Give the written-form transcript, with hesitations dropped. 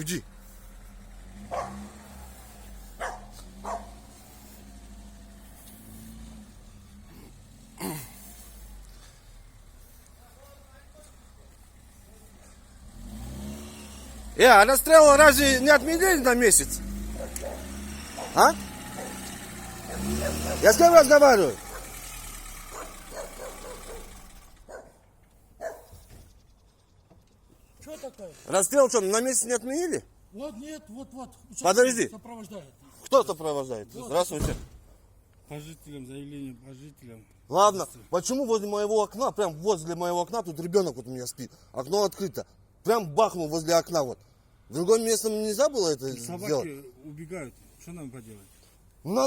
Уйди. А расстрел разве не отменили на месяц? А? Я с кем разговариваю? Что такое? Расстрел что, на месяц не отменили? Вот нет, вот. Подожди. Сопровождает. Кто сопровождает? Здравствуйте. По жителям, заявление по жителям. Ладно, почему возле моего окна, прям возле моего окна, тут ребенок вот у меня спит, окно открыто, прям бахнул возле окна вот. В другом месте нельзя было это сделать? Собаки убегают, что нам поделать?